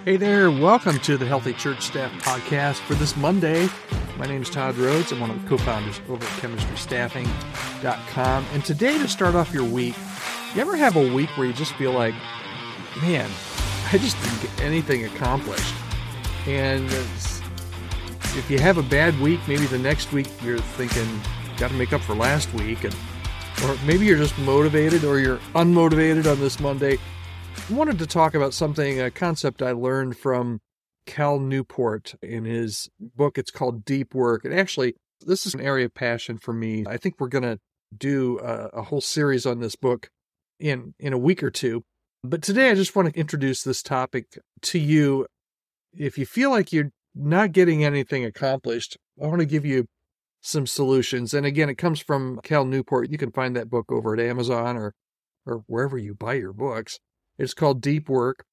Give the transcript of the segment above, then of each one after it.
Hey there, welcome to the Healthy Church Staff Podcast for this Monday. My name is Todd Rhodes. I'm one of the co-founders over at chemistrystaffing.com. And today, to start off your week, you ever have a week where you just feel like, man, I just didn't get anything accomplished? And if you have a bad week, maybe the next week you're thinking, got to make up for last week. Or maybe you're just motivated or you're unmotivated on this Monday. I wanted to talk about a concept I learned from Cal Newport in his book. It's called Deep Work. And actually, this is an area of passion for me. I think we're going to do a whole series on this book in a week or two. But today, I just want to introduce this topic to you. If you feel like you're not getting anything accomplished, I want to give you some solutions. And again, it comes from Cal Newport. You can find that book over at Amazon or wherever you buy your books. It's called Deep Work.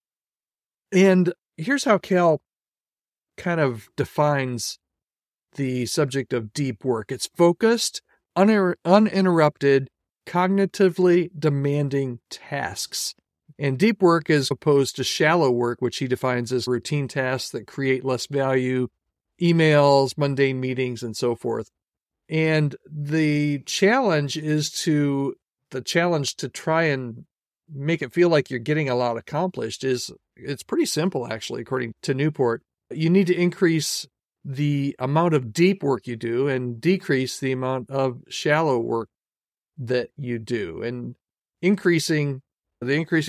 And here's how Cal kind of defines the subject of deep work. It's focused, uninterrupted, cognitively demanding tasks. And deep work is opposed to shallow work, which he defines as routine tasks that create less value, emails, mundane meetings, and so forth. And the challenge to try and make it feel like you're getting a lot accomplished it's pretty simple, actually, according to Newport. You need to increase the amount of deep work you do and decrease the amount of shallow work that you do. And the increasing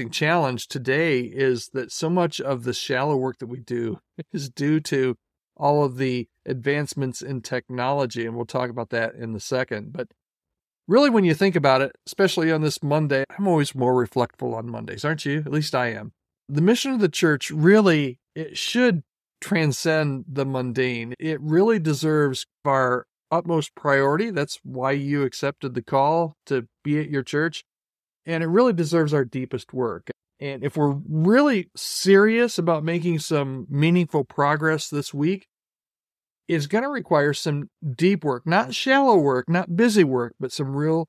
challenge today is that so much of the shallow work that we do is due to all of the advancements in technology. And we'll talk about that in a second. But really, when you think about it, especially on this Monday, I'm always more reflectful on Mondays, aren't you? At least I am. The mission of the church really, it should transcend the mundane. It really deserves our utmost priority. That's why you accepted the call to be at your church. And it really deserves our deepest work. And if we're really serious about making some meaningful progress this week, it's going to require some deep work, not shallow work, not busy work, but some real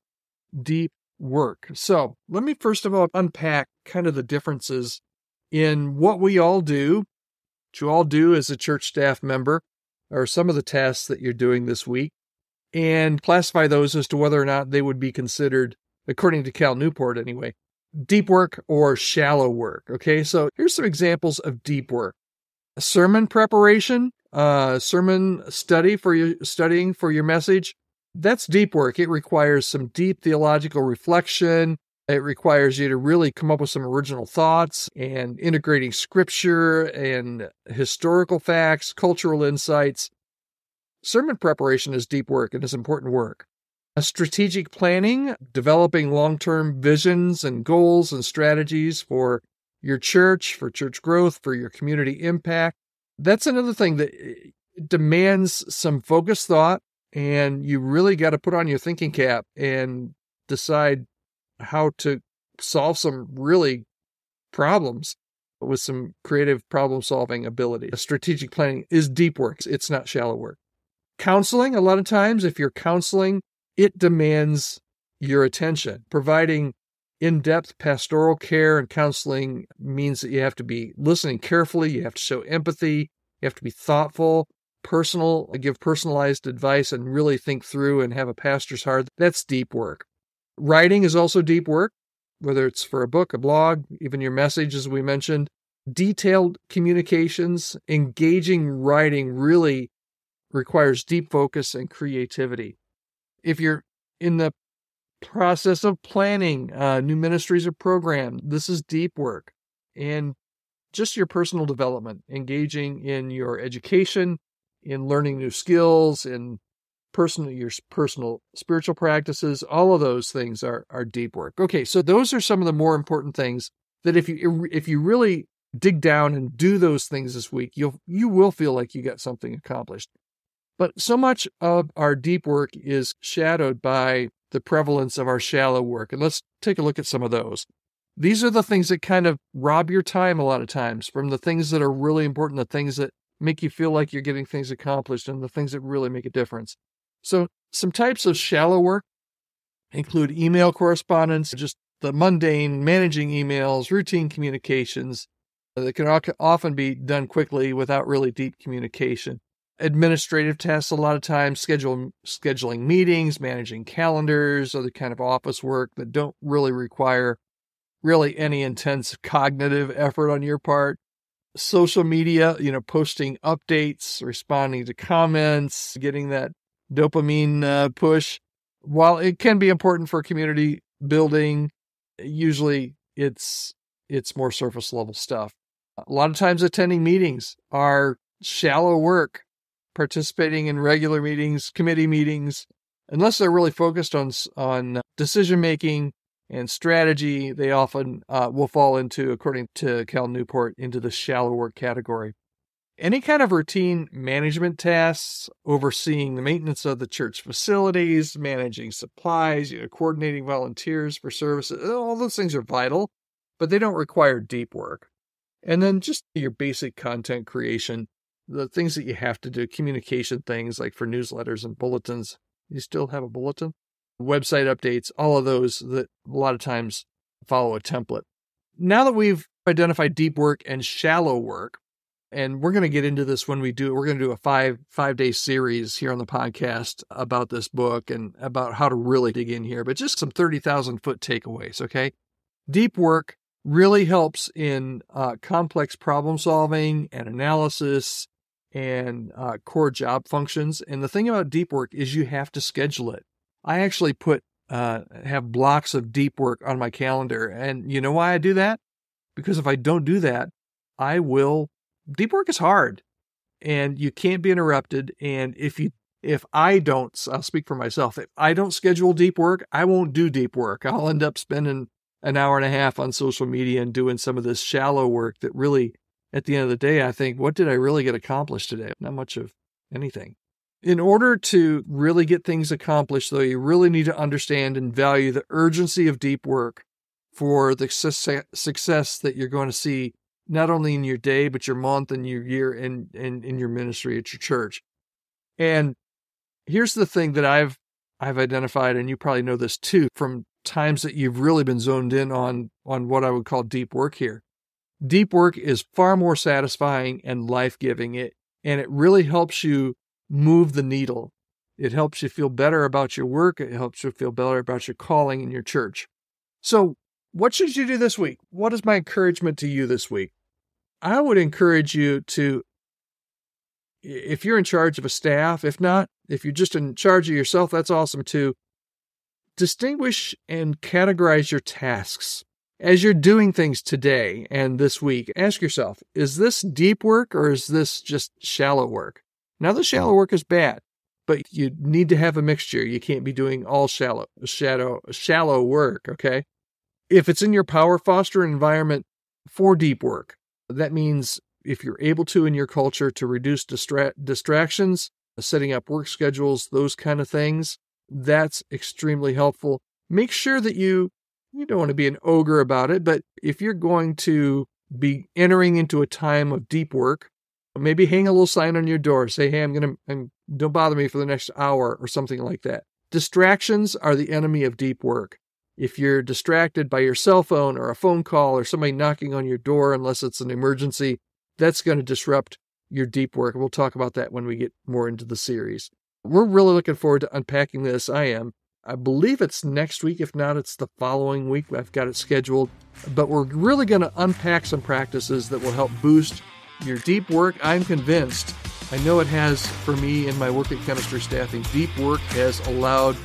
deep work. So let me first of all unpack kind of the differences in what you all do as a church staff member, or some of the tasks that you're doing this week, and classify those as to whether or not they would be considered, according to Cal Newport anyway, deep work or shallow work. Okay, so here's some examples of deep work. Sermon preparation, sermon studying for your message. That's deep work. It requires some deep theological reflection. It requires you to really come up with some original thoughts and integrating scripture and historical facts, cultural insights. Sermon preparation is deep work and is important work. Strategic planning, developing long-term visions and goals and strategies for your church, for church growth, for your community impact. That's another thing that demands some focused thought, and you really got to put on your thinking cap and decide how to solve some really problems with some creative problem-solving ability. Strategic planning is deep work. It's not shallow work. Counseling, a lot of times, if you're counseling, it demands your attention. Providing in-depth pastoral care and counseling means that you have to be listening carefully, you have to show empathy, you have to be thoughtful, personal, give personalized advice, and really think through and have a pastor's heart. That's deep work. Writing is also deep work, whether it's for a book, a blog, even your message, as we mentioned. Detailed communications, engaging writing really requires deep focus and creativity. If you're in the process of planning new ministries or programs, this is deep work. And just your personal development, engaging in your education, in learning new skills, in your personal spiritual practices, all of those things are deep work. Okay, so those are some of the more important things that if you really dig down and do those things this week, you will feel like you got something accomplished. But so much of our deep work is shadowed by the prevalence of our shallow work. And let's take a look at some of those. These are the things that kind of rob your time a lot of times from the things that are really important, the things that make you feel like you're getting things accomplished, and the things that really make a difference. So some types of shallow work include email correspondence, just the mundane, managing emails, routine communications, that can often be done quickly without really deep communication. Administrative tasks, a lot of times, scheduling meetings, managing calendars, other kind of office work that don't really require any intense cognitive effort on your part. Social media, posting updates, responding to comments, getting that dopamine push. While it can be important for community building, usually it's more surface level stuff. A lot of times attending meetings are shallow work. Participating in regular meetings, committee meetings, unless they're really focused on decision making and strategy, they often will fall into, according to Cal Newport, into the shallow work category. Any kind of routine management tasks, overseeing the maintenance of the church facilities, managing supplies, coordinating volunteers for services, all those things are vital, but they don't require deep work. And then just your basic content creation, the things that you have to do, communication things like for newsletters and bulletins. You still have a bulletin? Website updates, all of those that a lot of times follow a template. Now that we've identified deep work and shallow work, and we're going to get into this when we do, we're going to do a five-day series here on the podcast about this book and about how to really dig in here, but just some 30,000-foot takeaways, okay? Deep work really helps in complex problem solving and analysis and core job functions. And the thing about deep work is you have to schedule it. I actually have blocks of deep work on my calendar. And you know why I do that? Because if I don't do that, deep work is hard and you can't be interrupted. And if I don't, I'll speak for myself. If I don't schedule deep work, I won't do deep work. I'll end up spending an hour and a half on social media and doing some of this shallow work that really, at the end of the day, I think, what did I really get accomplished today? Not much of anything. In order to really get things accomplished, though, you really need to understand and value the urgency of deep work for the success that you're going to see, not only in your day, but your month and your year and in your ministry at your church. And here's the thing that I've identified, and you probably know this too, from times that you've really been zoned in on what I would call deep work here. Deep work is far more satisfying and life-giving, and it really helps you move the needle. It helps you feel better about your work. It helps you feel better about your calling in your church. So what should you do this week? What is my encouragement to you this week? I would encourage you to, if you're in charge of a staff, if not, if you're just in charge of yourself, that's awesome too. Distinguish and categorize your tasks. As you're doing things today and this week, ask yourself, is this deep work or is this just shallow work? Now, the shallow work is bad, but you need to have a mixture. You can't be doing all shallow work, okay? If it's in your power, foster an environment for deep work. That means if you're able to in your culture to reduce distractions, setting up work schedules, those kind of things, that's extremely helpful. Make sure that you don't want to be an ogre about it, but if you're going to be entering into a time of deep work, maybe hang a little sign on your door. Say, hey, don't bother me for the next hour or something like that. Distractions are the enemy of deep work. If you're distracted by your cell phone or a phone call or somebody knocking on your door, unless it's an emergency, that's going to disrupt your deep work. We'll talk about that when we get more into the series. We're really looking forward to unpacking this. I am. I believe it's next week. If not, it's the following week. I've got it scheduled. But we're really going to unpack some practices that will help boost your deep work. I'm convinced, I know it has for me in my work at Chemistry Staffing. Deep work has allowed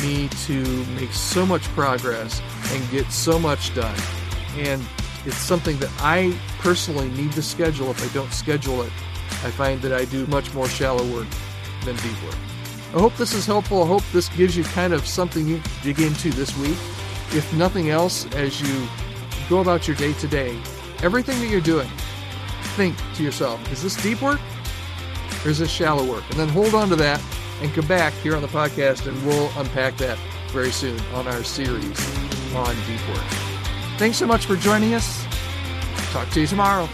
me to make so much progress and get so much done. And it's something that I personally need to schedule. If I don't schedule it, I find that I do much more shallow work than deep work. I hope this is helpful. I hope this gives you kind of something you can dig into this week. If nothing else, as you go about your day today, everything that you're doing, think to yourself, is this deep work or is this shallow work? And then hold on to that and come back here on the podcast and we'll unpack that very soon on our series on deep work. Thanks so much for joining us. Talk to you tomorrow.